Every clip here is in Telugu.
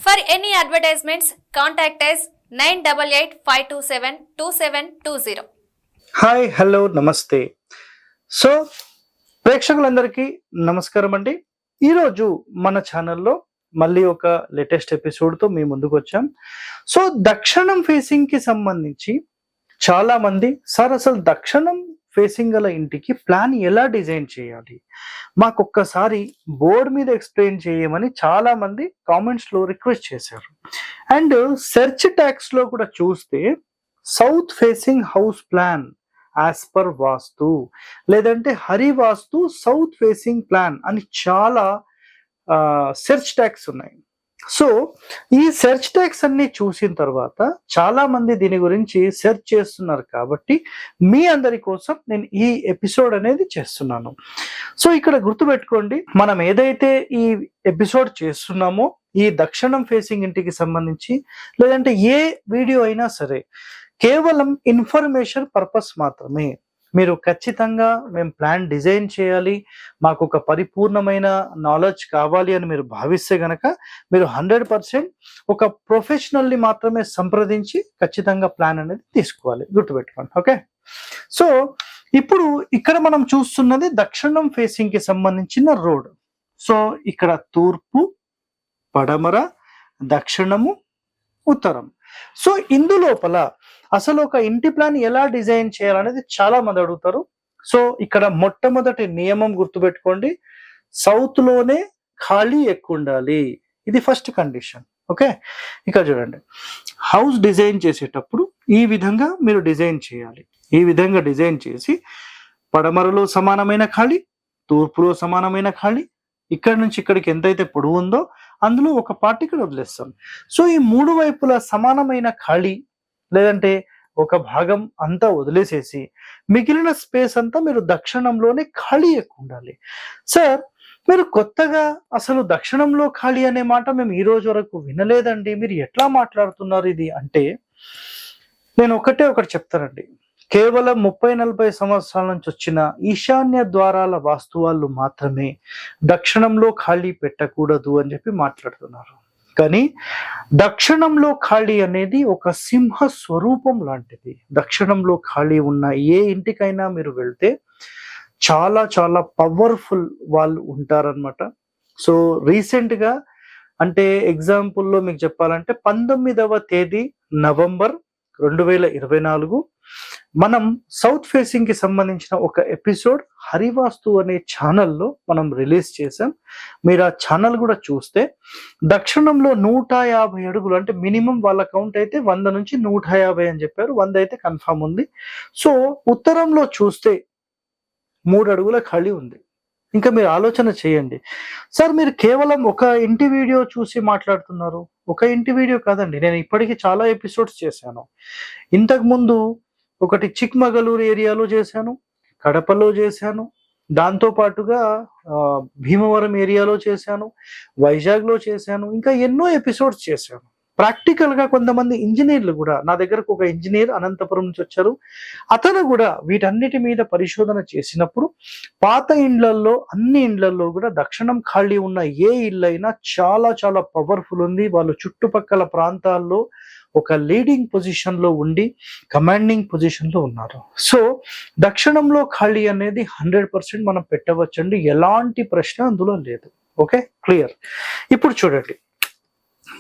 For any advertisements, contact us 9885272720. Hi hello నమస్తే. సో ప్రేక్షకులందరికీ నమస్కారం అండి. ఈరోజు మన ఛానల్లో మళ్ళీ ఒక లేటెస్ట్ ఎపిసోడ్తో మీ ముందుకు వచ్చాం. సో దక్షిణం ఫేసింగ్కి సంబంధించి చాలా మంది సార్ అసలు దక్షిణం ఫేసింగ్ గల ఇంటికి ప్లాన్ ఎలా డిజైన్ చేయాలి, మాకు ఒక్కసారి బోర్డు మీద ఎక్స్ప్లెయిన్ చేయమని చాలా మంది కామెంట్స్ లో రిక్వెస్ట్ చేశారు. అండ్ సెర్చ్ ట్యాగ్స్ లో కూడా చూస్తే south facing house plan as per vastu లేదంటే Hari vastu south facing plan అని చాలా సెర్చ్ ట్యాగ్స్ ఉన్నాయి. సో ఈ సెర్చ్ ట్యాగ్స్ అన్ని చూసిన తర్వాత చాలా మంది దీని గురించి సెర్చ్ చేస్తున్నారు కాబట్టి మీ అందరి కోసం నేను ఈ ఎపిసోడ్ అనేది చేస్తున్నాను. సో ఇక్కడ గుర్తుపెట్టుకోండి, మనం ఏదైతే ఈ ఎపిసోడ్ చేస్తున్నామో ఈ దక్షిణం ఫేసింగ్ ఇంటికి సంబంధించి లేదంటే ఏ వీడియో అయినా సరే కేవలం ఇన్ఫర్మేషన్ పర్పస్ మాత్రమే. మీరు ఖచ్చితంగా మేము ప్లాన్ డిజైన్ చేయాలి, మాకు ఒక పరిపూర్ణమైన నాలెడ్జ్ కావాలి అని మీరు భావిస్తే గనక మీరు 100% ఒక ప్రొఫెషనల్ని మాత్రమే సంప్రదించి ఖచ్చితంగా ప్లాన్ అనేది తీసుకోవాలి, గుర్తుపెట్టుకోండి. ఓకే, సో ఇప్పుడు ఇక్కడ మనం చూస్తున్నది దక్షిణం ఫేసింగ్ కి సంబంధించిన రోడ్. సో ఇక్కడ తూర్పు, పడమర, దక్షిణము, ఉత్తరం. సో ఇందులోపల అసలు ఒక ఇంటి ప్లాన్ ఎలా డిజైన్ చేయాలనేది చాలా మంది అడుగుతారు. సో ఇక్కడ మొట్టమొదటి నియమం గుర్తుపెట్టుకోండి, సౌత్ లోనే ఖాళీ ఎక్కువ ఉండాలి, ఇది ఫస్ట్ కండిషన్. ఓకే, ఇక్కడ చూడండి, హౌస్ డిజైన్ చేసేటప్పుడు ఈ విధంగా మీరు డిజైన్ చేయాలి. ఈ విధంగా డిజైన్ చేసి పడమరలో సమానమైన ఖాళీ, తూర్పులో సమానమైన ఖాళీ, ఇక్కడ నుంచి ఇక్కడికి ఎంతైతే పొడవు ఉందో అందులో ఒక పార్ట్ ఇక్కడ వదిలేస్తాం. సో ఈ మూడు వైపులా సమానమైన ఖాళీ లేదంటే ఒక భాగం అంతా వదిలేసేసి మిగిలిన స్పేస్ అంతా మీరు దక్షిణంలోనే ఖాళీ ఎక్కువ ఉండాలి. సార్ మీరు కొత్తగా అసలు దక్షిణంలో ఖాళీ అనే మాట మేము ఈ రోజు వరకు వినలేదండి, మీరు ఎట్లా మాట్లాడుతున్నారు ఇది అంటే, నేను ఒకటి చెప్తానండి. కేవలం 30-40 సంవత్సరాల నుంచి వచ్చిన ఈశాన్య ద్వారాల వాస్తు వాళ్ళు మాత్రమే దక్షిణంలో ఖాళీ పెట్టకూడదు అని చెప్పి మాట్లాడుతున్నారు. కానీ దక్షిణంలో ఖాళీ అనేది ఒక సింహ స్వరూపం లాంటిది. దక్షిణంలో ఖాళీ ఉన్న ఏ ఇంటికైనా మీరు వెళ్తే చాలా చాలా పవర్ఫుల్ వాళ్ళు ఉంటారనమాట. సో రీసెంట్గా అంటే ఎగ్జాంపుల్లో మీకు చెప్పాలంటే 19వ తేదీ నవంబర్ 2024 మనం సౌత్ ఫేసింగ్ కి సంబంధించిన ఒక ఎపిసోడ్ హరివాస్తు అనే ఛానల్లో మనం రిలీజ్ చేసాం. మీరు ఆ ఛానల్ కూడా చూస్తే దక్షిణంలో 150 అడుగులు అంటే మినిమం వాళ్ళ కౌంట్ అయితే 100 నుంచి 150 అని చెప్పారు, 100 అయితే కన్ఫర్మ్ ఉంది. సో ఉత్తరంలో చూస్తే 3 అడుగుల ఖాళీ ఉంది. ఇంకా మీరు ఆలోచన చేయండి, సార్ మీరు కేవలం ఒక ఇంటి వీడియో చూసి మాట్లాడుతున్నారు. ఒక ఇంటి వీడియో కాదండి, నేను ఇప్పటికీ చాలా ఎపిసోడ్స్ చేశాను. ఇంతకు ముందు ఒకటి చిక్మగళూరు ఏరియాలో చేశాను, కడపలో చేశాను, దాంతో పాటుగా భీమవరం ఏరియాలో చేశాను, వైజాగ్లో చేశాను, ఇంకా ఎన్నో ఎపిసోడ్స్ చేశాను. ప్రాక్టికల్ గా కొంతమంది ఇంజనీర్లు కూడా, నా దగ్గరకు ఒక ఇంజనీర్ అనంతపురం నుంచి వచ్చారు, అతను కూడా వీటన్నిటి మీద పరిశోధన చేసినప్పుడు పాత ఇండ్లల్లో అన్ని ఇండ్లల్లో కూడా దక్షిణం ఖాళీ ఉన్న ఏ ఇల్లు అయినా చాలా చాలా పవర్ఫుల్ ఉంది. వాళ్ళు చుట్టుపక్కల ప్రాంతాల్లో ఒక లీడింగ్ పొజిషన్ లో ఉండి కమాండింగ్ పొజిషన్ లో ఉన్నారు. సో దక్షిణంలో ఖాళీ అనేది 100% మనం పెట్టవచ్చండి, ఎలాంటి ప్రశ్న అందులో లేదు. Okay, clear. ఇప్పుడు చూడండి,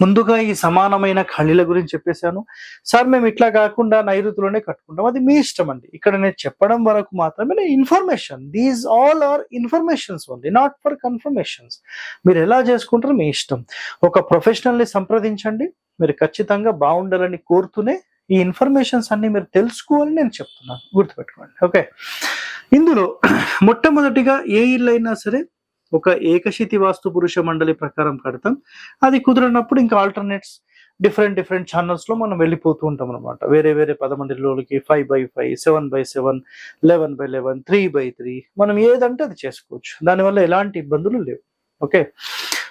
ముందుగా ఈ సమానమైన ఖాళీల గురించి చెప్పేశాను. సార్ మేము ఇట్లా కాకుండా నైరుతిలోనే కట్టుకుంటాం, అది మీ ఇష్టం అండి. ఇక్కడ నేను చెప్పడం వరకు మాత్రమే information, these all are informations only, not for confirmations. మీరు ఎలా చేసుకుంటారో మీ ఇష్టం. ఒక ప్రొఫెషనల్ని సంప్రదించండి, మీరు ఖచ్చితంగా బాగుండాలని కోరుతూనే ఈ ఇన్ఫర్మేషన్స్ అన్ని మీరు తెలుసుకోవాలని నేను చెప్తున్నాను, గుర్తుపెట్టుకోండి. ఓకే, ఇందులో మొట్టమొదటిగా ఏ ఇల్లు అయినా సరే ఒక ఏకశితి వాస్తు పురుష మండలి ప్రకారం కడతాం. అది కుదరనప్పుడు ఇంకా ఆల్టర్నేట్స్ డిఫరెంట్ ఛానల్స్ లో మనం వెళ్ళిపోతూ ఉంటాం అనమాట. వేరే 11 ఇళ్ళకి 5x5, 7x7, 11x11, 3x3 మనం ఏదంటే అది చేసుకోవచ్చు, దానివల్ల ఎలాంటి ఇబ్బందులు లేవు. Okay,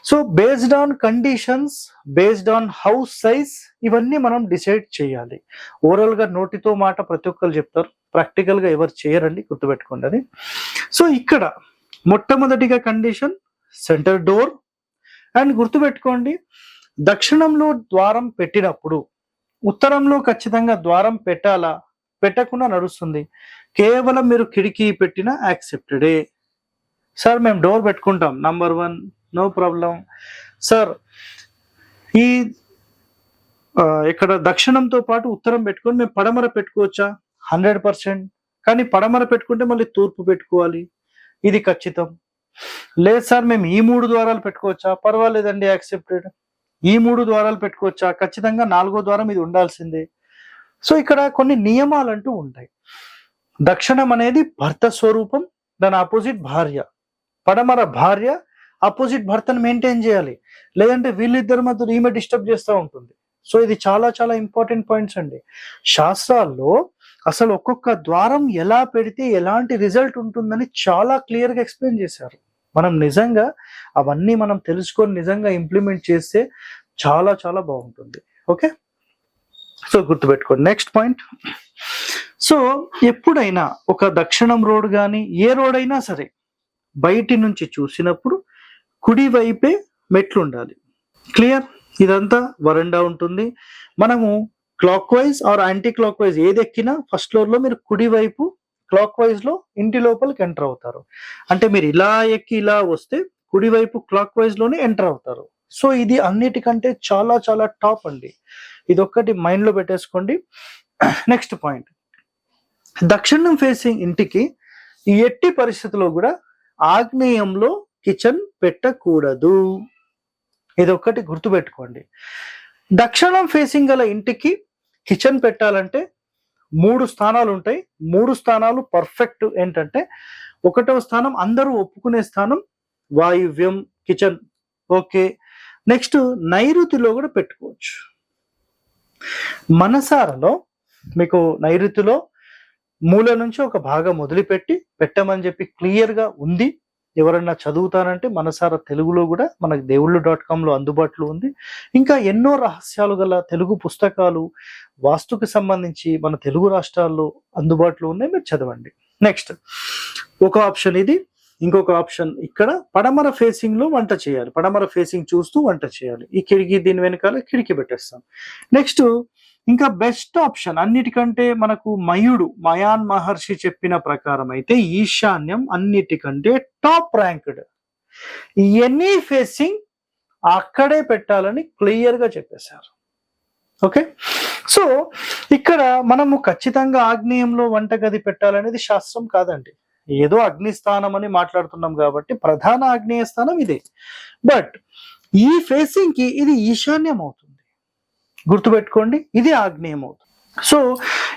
so based on conditions, based on house size ఇవన్నీ మనం డిసైడ్ చేయాలి. ఓవరాల్ గా నోటితో మాట ప్రతి ఒక్కరు చెప్తారు, ప్రాక్టికల్ గా ఎవరు చేయరండి, గుర్తుపెట్టుకోండి అది. సో ఇక్కడ మొట్టమొదటిగా కండిషన్ సెంటర్ డోర్, అండ్ గుర్తుపెట్టుకోండి దక్షిణంలో ద్వారం పెట్టినప్పుడు ఉత్తరంలో ఖచ్చితంగా ద్వారం పెట్టాలా, పెట్టకుండా నడుస్తుంది? కేవలం మీరు కిటికీ పెట్టినా యాక్సెప్టెడే. సార్ మేము డోర్ పెట్టుకుంటాం, నంబర్ 1 నో ప్రాబ్లం. సార్ ఈ ఇక్కడ దక్షిణంతో పాటు ఉత్తరం పెట్టుకొని మేము పడమర పెట్టుకోవచ్చా? 100%. కానీ పడమర పెట్టుకుంటే మళ్ళీ తూర్పు పెట్టుకోవాలి, ఇది ఖచ్చితం. లేదు సార్ మేము ఈ 3 ద్వారాలు పెట్టుకోవచ్చా? పర్వాలేదండి, యాక్సెప్టెడ్. ఈ 3 ద్వారాలు పెట్టుకోవచ్చా? ఖచ్చితంగా 4వ ద్వారం ఇది ఉండాల్సిందే. సో ఇక్కడ కొన్ని నియమాలు అంటూ ఉంటాయి. దక్షిణం అనేది భర్త స్వరూపం, దాని ఆపోజిట్ భార్య. పడమర భార్య ఆపోజిట్ భర్తను మెయింటైన్ చేయాలి, లేదంటే వీళ్ళిద్దరి మధ్య ఈమె డిస్టర్బ్ చేస్తూ ఉంటుంది. సో ఇది చాలా చాలా ఇంపార్టెంట్ పాయింట్స్ అండి. శాస్త్రాల్లో అసలు ఒక్కొక్క ద్వారం ఎలా పెడితే ఎలాంటి రిజల్ట్ ఉంటుందని చాలా క్లియర్ గా ఎక్స్ప్లెయిన్ చేశారు. మనం నిజంగా అవన్నీ మనం తెలుసుకొని నిజంగా ఇంప్లిమెంట్ చేస్తే చాలా చాలా బాగుంటుంది. ఓకే, సో గుర్తుపెట్టుకోండి. Next point. సో ఎప్పుడైనా ఒక దక్షిణం రోడ్ కానీ ఏ రోడ్ అయినా సరే బయటి నుంచి చూసినప్పుడు కుడి వైపే మెట్లు ఉండాలి. క్లియర్? ఇదంతా వరండా ఉంటుంది. మనము clockwise or anticlockwise ఏది ఎక్కినా ఫస్ట్ ఫ్లోర్ లో మీరు కుడి వైపు క్లాక్ వైజ్ లో ఇంటి లోపలికి ఎంటర్ అవుతారు. అంటే మీరు ఇలా ఎక్కి ఇలా వస్తే కుడి వైపు క్లాక్ వైజ్ లోనే ఎంటర్ అవుతారు. సో ఇది అన్నిటికంటే చాలా చాలా టాప్ అండి. ఇది ఒక్కటి మైండ్ లో పెట్టేసుకోండి. నెక్స్ట్ పాయింట్, దక్షిణం ఫేసింగ్ ఇంటికి ఎట్టి పరిస్థితుల్లో కూడా ఆగ్నేయంలో కిచెన్ పెట్టకూడదు. ఇది ఒక్కటి గుర్తుపెట్టుకోండి. దక్షిణం ఫేసింగ్ గల ఇంటికి కిచెన్ పెట్టాలంటే 3 స్థానాలు ఉంటాయి. 3 స్థానాలు పర్ఫెక్ట్. ఏంటంటే 1వ స్థానం అందరూ ఒప్పుకునే స్థానం, వాయువ్యం కిచెన్. ఓకే, నెక్స్ట్ నైరుతిలో కూడా పెట్టుకోవచ్చు. మనసారలో మీకు నైరుతిలో మూల నుంచి ఒక భాగం వదిలిపెట్టి పెట్టమని చెప్పి క్లియర్ గా ఉంది. ఎవరన్నా చదువుతానంటే మనసార తెలుగులో కూడా మనకి దేవుళ్ళు.com లో అందుబాటులో ఉంది. ఇంకా ఎన్నో రహస్యాలు గల తెలుగు పుస్తకాలు వాస్తుకి సంబంధించి మన తెలుగు రాష్ట్రాల్లో అందుబాటులో ఉన్నాయి, మీరు చదవండి. నెక్స్ట్ ఒక ఆప్షన్ ఇది. ఇంకొక ఆప్షన్, ఇక్కడ పడమర ఫేసింగ్ లో వంట చేయాలి. పడమర ఫేసింగ్ చూస్తూ వంట చేయాలి. ఈ కిటికీ దీని వెనకాల కిటికీ పెట్టేస్తాం. నెక్స్ట్ ఇంకా బెస్ట్ ఆప్షన్ అన్నిటికంటే మనకు మయాన్ మహర్షి చెప్పిన ప్రకారం అయితే ఈశాన్యం అన్నిటికంటే టాప్ ర్యాంక్డ్. ఎనీ ఫేసింగ్ అక్కడే పెట్టాలని క్లియర్ గా చెప్పేశారు. ఓకే, సో ఇక్కడ మనము ఖచ్చితంగా ఆగ్నేయంలో వంటగది పెట్టాలనేది శాస్త్రం కాదండి. ఏదో అగ్నిస్థానం అని మాట్లాడుతున్నాం కాబట్టి ప్రధాన ఆగ్నేయ స్థానం ఇదే. బట్ ఈ ఫేసింగ్ కి ఇది ఈశాన్యం అవుతుంది. గుర్తుపెట్టుకోండి, ఇది ఆగ్నేయం అవుతుంది. సో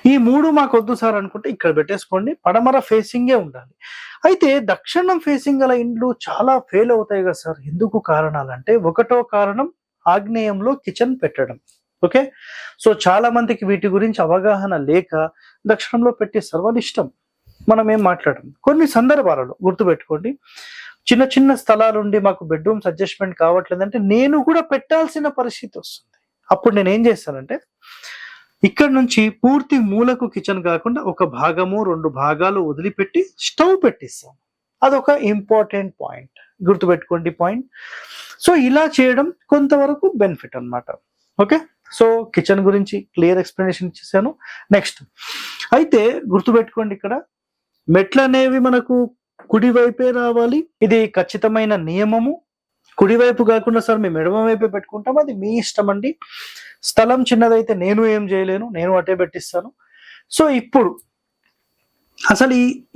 ఈ 3 మాకు వద్దు సార్ అనుకుంటే ఇక్కడ పెట్టేసుకోండి. పడమర ఫేసింగే ఉండాలి. అయితే దక్షిణం ఫేసింగ్ గల ఇండ్లు చాలా ఫెయిల్ అవుతాయి కదా సార్. ఎందుకు కారణాలంటే 1వ కారణం ఆగ్నేయంలో కిచెన్ పెట్టడం. ఓకే, సో చాలా మందికి వీటి గురించి అవగాహన లేక దక్షిణంలో పెట్టేస్తారు, వాళ్ళ ఇష్టం, మనం ఏం మాట్లాడడం. కొన్ని సందర్భాలలో గుర్తుపెట్టుకోండి, చిన్న చిన్న స్థలాలుండి మాకు బెడ్రూమ్స్ అడ్జస్ట్మెంట్ కావట్లేదంటే నేను కూడా పెట్టాల్సిన పరిస్థితి వస్తుంది. అప్పుడు నేను ఏం చేస్తానంటే ఇక్కడ నుంచి పూర్తి మూలకు కిచెన్ కాకుండా ఒక భాగము 2 భాగాలు వదిలిపెట్టి స్టవ్ పెట్టిస్తాను. అదొక ఇంపార్టెంట్ పాయింట్, గుర్తుపెట్టుకోండి పాయింట్. సో ఇలా చేయడం కొంతవరకు బెనిఫిట్ అన్నమాట. ఓకే, సో కిచెన్ గురించి క్లియర్ ఎక్స్ప్లెనేషన్ ఇచ్చేసాను. నెక్స్ట్ అయితే గుర్తుపెట్టుకోండి, ఇక్కడ మెట్లు అనేవి మనకు కుడివైపే రావాలి. ఇది ఖచ్చితమైన నియమము. కుడివైపు కాకుండా సార్ మేము ఎడమ వైపే పెట్టుకుంటాం, అది మీ ఇష్టం అండి. స్థలం చిన్నదైతే నేను ఏం చేయలేను, నేను అటే పెట్టిస్తాను. సో ఇప్పుడు అసలు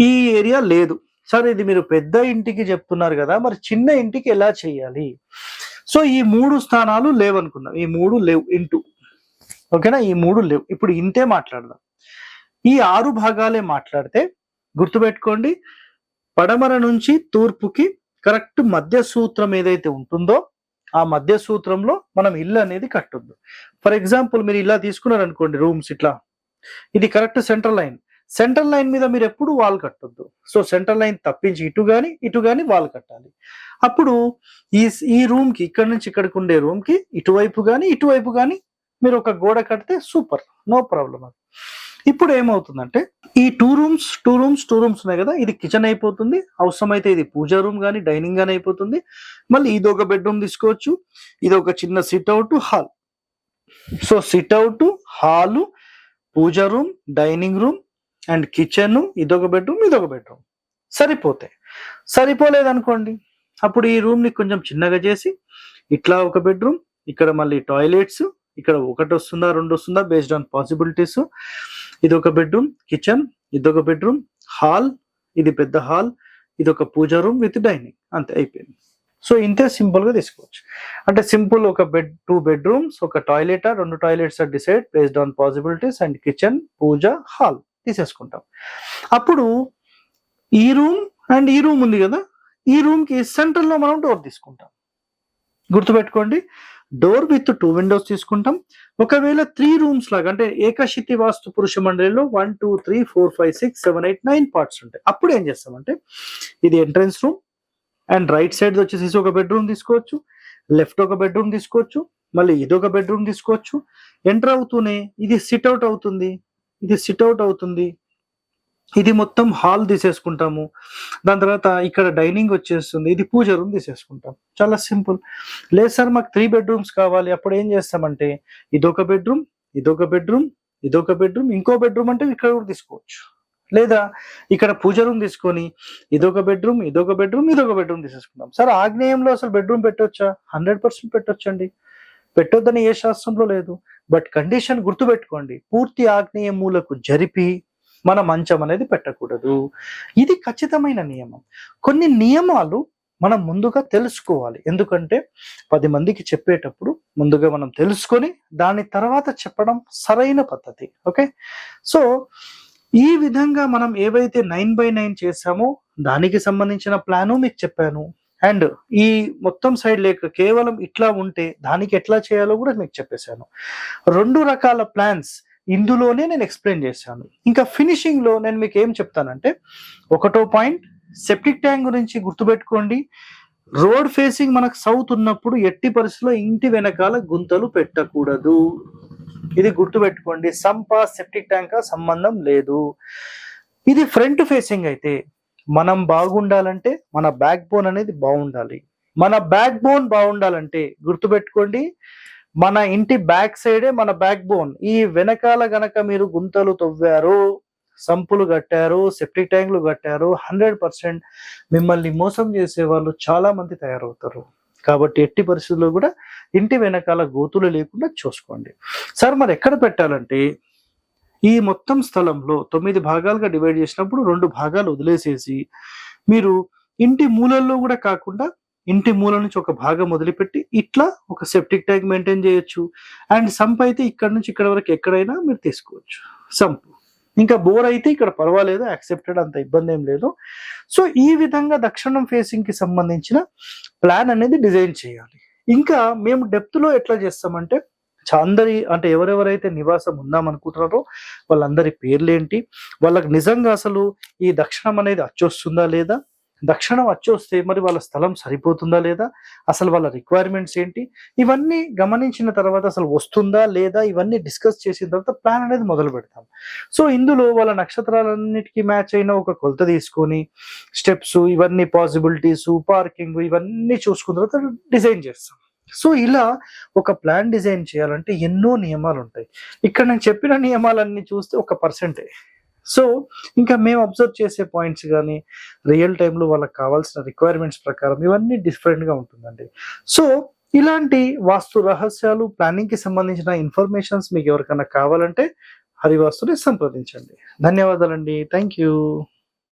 ఈ ఏరియా లేదు సార్, ఇది మీరు పెద్ద ఇంటికి చెప్తున్నారు కదా, మరి చిన్న ఇంటికి ఎలా చేయాలి? సో ఈ 3 స్థానాలు లేవనుకుందాం. ఈ 3 లేవు ఇంటూ, ఓకేనా, ఈ 3 లేవు. ఇప్పుడు ఇంతే మాట్లాడదాం. ఈ 6 భాగాలే మాట్లాడితే గుర్తుపెట్టుకోండి, పడమర నుంచి తూర్పుకి కరెక్ట్ మధ్య సూత్రం ఏదైతే ఉంటుందో ఆ మధ్య సూత్రంలో మనం ఇల్లు అనేది కట్టొద్దు. ఫర్ ఎగ్జాంపుల్ మీరు ఇలా తీసుకున్నారనుకోండి రూమ్స్, ఇట్లా ఇది correct central line. Central line మీద మీరు ఎప్పుడు వాల్ కట్టొద్దు. సో సెంట్రల్ లైన్ తప్పించి ఇటు గాని వాల్ కట్టాలి. అప్పుడు ఈ రూమ్ కి ఇక్కడ నుంచి ఇక్కడికి ఉండే రూమ్ కి ఇటువైపు గాని మీరు ఒక గోడ కడితే సూపర్, నో ప్రాబ్లం. ఇప్పుడు ఏమవుతుందంటే ఈ టూ రూమ్స్ ఉన్నాయి కదా, ఇది కిచెన్ అయిపోతుంది, అవసరమైతే ఇది పూజా రూమ్ కానీ డైనింగ్ కానీ అయిపోతుంది. మళ్ళీ ఇది ఒక బెడ్రూమ్ తీసుకోవచ్చు, ఇది ఒక చిన్న sit out hall. So sit out, hall, puja room, dining room and kitchen, ఇదొక బెడ్రూమ్ సరిపోతాయి. సరిపోలేదనుకోండి, అప్పుడు ఈ రూమ్ ని కొంచెం చిన్నగా చేసి ఇట్లా ఒక బెడ్రూమ్, ఇక్కడ మళ్ళీ టాయిలెట్స్, ఇక్కడ ఒకటి వస్తుందా రెండు వస్తుందా బేస్డ్ ఆన్ పాసిబిలిటీస్. ఇది ఒక బెడ్రూమ్, కిచెన్, ఇదొక బెడ్రూమ్, హాల్, ఇది పెద్ద హాల్, ఇది ఒక పూజా రూమ్ విత్ డైనింగ్, అంతే అయిపోయింది. సో ఇంతే సింపుల్ గా తీసుకోవచ్చు. అంటే సింపుల్ ఒక టూ బెడ్రూమ్స్, ఒక టాయిలెట్, రెండు toilets decide based on possibilities and kitchen, puja, hall తీసేసుకుంటాం. అప్పుడు ఈ రూమ్ అండ్ ఈ రూమ్ ఉంది కదా, ఈ రూమ్ కి సెంటర్ లో మనం డోర్ తీసుకుంటాం. గుర్తుపెట్టుకోండి, డోర్ విత్ 2 విండోస్ తీసుకుంటాం. ఒకవేళ 3 రూమ్స్ లాగా అంటే ఏకశితి వాస్తు పురుష మండలిలో 1 2 3 4 5 6 7 8 9 పార్ట్స్ ఉంటాయి. అప్పుడు ఏం చేస్తామంటే ఇది entrance room and right side వచ్చేసి ఒక బెడ్రూమ్ తీసుకోవచ్చు, లెఫ్ట్ ఒక బెడ్రూమ్ తీసుకోవచ్చు, మళ్ళీ ఇదొక బెడ్రూమ్ తీసుకోవచ్చు. ఎంటర్ అవుతూనే ఇది సిట్అవుట్ అవుతుంది, ఇది సిట్అవుట్ అవుతుంది, ఇది మొత్తం హాల్ తీసేసుకుంటాము. దాని తర్వాత ఇక్కడ డైనింగ్ వచ్చేస్తుంది, ఇది పూజ రూమ్ తీసేసుకుంటాం. చాలా సింపుల్. లేదు సార్ మాకు 3 బెడ్రూమ్స్ కావాలి, అప్పుడు ఏం చేస్తామంటే ఇదొక బెడ్రూమ్, ఇదొక బెడ్రూమ్, ఇదొక బెడ్రూమ్, ఇంకో బెడ్రూమ్ అంటే ఇక్కడ కూడా తీసుకోవచ్చు. లేదా ఇక్కడ పూజ రూమ్ తీసుకొని ఇదొక బెడ్రూమ్, ఇదొక బెడ్రూమ్, ఇదొక బెడ్రూమ్ తీసేసుకుంటాం. సార్ ఆగ్నేయంలో అసలు బెడ్రూమ్ పెట్టొచ్చా? 100% పెట్టొచ్చండి. పెట్టొద్దని ఏ శాస్త్రంలో లేదు. బట్ కండిషన్ గుర్తుపెట్టుకోండి, పూర్తి ఆగ్నేయ మూలకు జరిపి మన మంచం అనేది పెట్టకూడదు. ఇది ఖచ్చితమైన నియమం. కొన్ని నియమాలు మనం ముందుగా తెలుసుకోవాలి. ఎందుకంటే 10 మందికి చెప్పేటప్పుడు ముందుగా మనం తెలుసుకొని దాని తర్వాత చెప్పడం సరైన పద్ధతి. ఓకే, సో ఈ విధంగా మనం ఏవైతే 9x9 చేసామో దానికి సంబంధించిన ప్లాను మీకు చెప్పాను. అండ్ ఈ మొత్తం సైడ్ లేక కేవలం ఇట్లా ఉంటే దానికి ఎట్లా చేయాలో కూడా మీకు చెప్పేశాను. 2 రకాల ప్లాన్స్ ఇందులోనే నేను ఎక్స్ప్లెయిన్ చేశాను. ఇంకా ఫినిషింగ్ లో నేను మీకు ఏం చెప్తానంటే, 1వ పాయింట్ సెప్టిక్ ట్యాంక్ గురించి గుర్తుపెట్టుకోండి. రోడ్ ఫేసింగ్ మనకు సౌత్ ఉన్నప్పుడు ఎట్టి పరిస్థితుల్లో ఇంటి వెనకాల గుంతలు పెట్టకూడదు. ఇది గుర్తుపెట్టుకోండి. సంపా సెప్టిక్ ట్యాంక్ సంబంధం లేదు. ఇది ఫ్రంట్ ఫేసింగ్ అయితే మనం బాగుండాలంటే మన బ్యాక్ బోన్ అనేది బాగుండాలి. మన బ్యాక్ బోన్ బాగుండాలంటే గుర్తుపెట్టుకోండి, మన ఇంటి బ్యాక్ సైడే మన బ్యాక్ బోన్. ఈ వెనకాల గనక మీరు గుంతలు తవ్వారు, సంపులు కట్టారు, సెప్టిక్ ట్యాంకులు కట్టారు, 100% మిమ్మల్ని మోసం చేసే వాళ్ళు చాలా మంది తయారవుతారు. కాబట్టి ఎట్టి పరిస్థితుల్లో కూడా ఇంటి వెనకాల గోతులు లేకుండా చూసుకోండి. సార్ మరి ఎక్కడ పెట్టాలంటే ఈ మొత్తం స్థలంలో 9 భాగాలుగా డివైడ్ చేసినప్పుడు 2 భాగాలు వదిలేసేసి మీరు ఇంటి మూలల్లో కూడా కాకుండా ఇంటి మూల నుంచి ఒక భాగం వదిలిపెట్టి ఇట్లా ఒక సెప్టిక్ ట్యాంక్ మెయింటైన్ చేయొచ్చు. అండ్ సంప్ అయితే ఇక్కడ నుంచి ఇక్కడ వరకు ఎక్కడైనా మీరు తీసుకోవచ్చు సంప్. ఇంకా బోర్ అయితే ఇక్కడ పర్వాలేదు, యాక్సెప్టెడ్, అంత ఇబ్బంది ఏం లేదు. సో ఈ విధంగా దక్షిణం ఫేసింగ్ కి సంబంధించిన ప్లాన్ అనేది డిజైన్ చేయాలి. ఇంకా మేము డెప్త్ లో ఎట్లా చేస్తామంటే అందరి అంటే ఎవరెవరైతే నివాసం ఉందాం అనుకుంటున్నారో వాళ్ళందరి పేర్లేంటి, వాళ్ళకి నిజంగా అసలు ఈ దక్షిణం అనేది అచ్చొస్తుందా లేదా, దక్షిణం అచ్చొస్తే మరి వాళ్ళ స్థలం సరిపోతుందా లేదా, అసలు వాళ్ళ రిక్వైర్మెంట్స్ ఏంటి, ఇవన్నీ గమనించిన తర్వాత అసలు వస్తుందా లేదా, ఇవన్నీ డిస్కస్ చేసిన తర్వాత ప్లాన్ అనేది మొదలు పెడతాం. సో ఇందులో వాళ్ళ నక్షత్రాలన్నిటికీ మ్యాచ్ అయిన ఒక కొలత తీసుకొని స్టెప్స్, ఇవన్నీ పాసిబిలిటీస్, పార్కింగ్, ఇవన్నీ చూసుకున్న తర్వాత డిజైన్ చేస్తాం. సో ఇలా ఒక ప్లాన్ డిజైన్ చేయాలంటే ఎన్నో నియమాలు ఉంటాయి. ఇక్కడ నేను చెప్పిన నియమాలన్నీ చూస్తే 1%. సో ఇంకా మేము అబ్జర్వ్ చేసే పాయింట్స్ కానీ రియల్ టైంలో వాళ్ళకి కావాల్సిన రిక్వైర్మెంట్స్ ప్రకారం ఇవన్నీ డిఫరెంట్గా ఉంటుందండి. సో ఇలాంటి వాస్తు రహస్యాలు, ప్లానింగ్ కి సంబంధించిన ఇన్ఫర్మేషన్స్ మీకు ఎవరికైనా కావాలంటే హరివాస్తుని సంప్రదించండి. ధన్యవాదాలండి. Thank you.